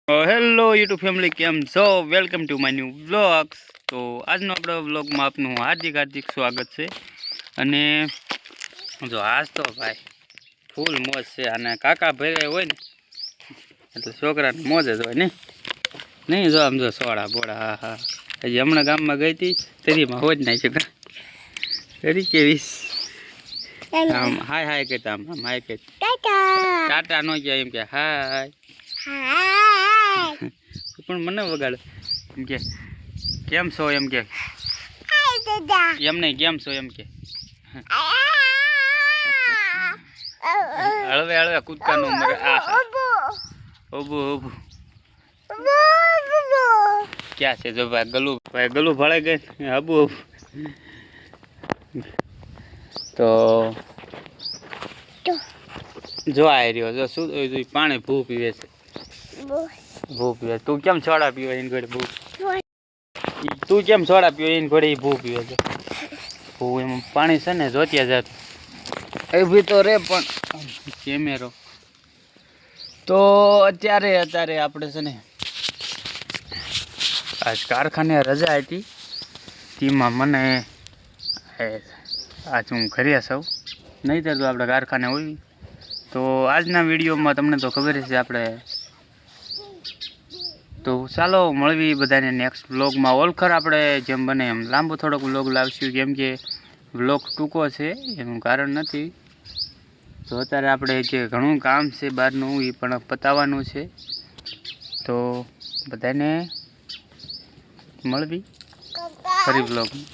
Hello YouTube family, કેમ છો? Welcome to my new vlogs. તો આજનો આપણો વ્લોગમાં આપનું હાર્દિક સ્વાગત છે. અને જો આજ તો ભાઈ ફૂલ મોજ છે. અને કાકા ભરે હોય ને એટલે છોકરાને મોજ જ હોય ને. નહીં જો આમ જો સોડા બોડા, હા હા. હજી હમણાં ગામમાં ગઈ હતી તેરીમાં હોજ નાખ્યું કા તરી કેવીસ. આમ હાય હાય કહેતા, આમ હાય કે ટાટા નો જાય એમ કે હાય. પણ મને વગાડે એમ કે કેમ છો એમ કે એમ નહીં કેમ છો એમ કે હળવે હળવે કૂદકાનું મરે. આ ઓબુ ઓબુ ક્યાં છે જો ભાઈ ગલું ભળે ગઈ હબુ હબુ. તો જો આ રહ્યો જો શું પાણી ભૂ પીવે છે. ભૂ પીવે. તું કેમ સોડા પીવે એને ઘડે ભૂ? તું કેમ સોડા પીવે એને ઘડે ભૂ પીવે છે? ભૂ એમાં પાણી છે ને જોત્યા જાત એ ભી તો રે. પણ કેમેરો તો અત્યારે આપણે છે ને આજ કારખાને રજા હતી તેમાં મને આજ હું ઘરે સૌ નહીં તો આપણે કારખાને હોય. તો આજના વિડીયોમાં તમને તો ખબર છે આપણે. તો ચાલો મળવી બધાને નેક્સ્ટ વ્લોગમાં. ઓલખર આપણે જેમ બને એમ લાંબો થોડોક વ્લોગ લાવશું, કેમ કે વ્લોગ ટૂંકો છે એનું કારણ નથી. તો અત્યારે આપણે જે ઘણું કામ છે બહારનું એ પણ પતાવવાનું છે. તો બધાને મળવી ફરી વ્લોગમાં.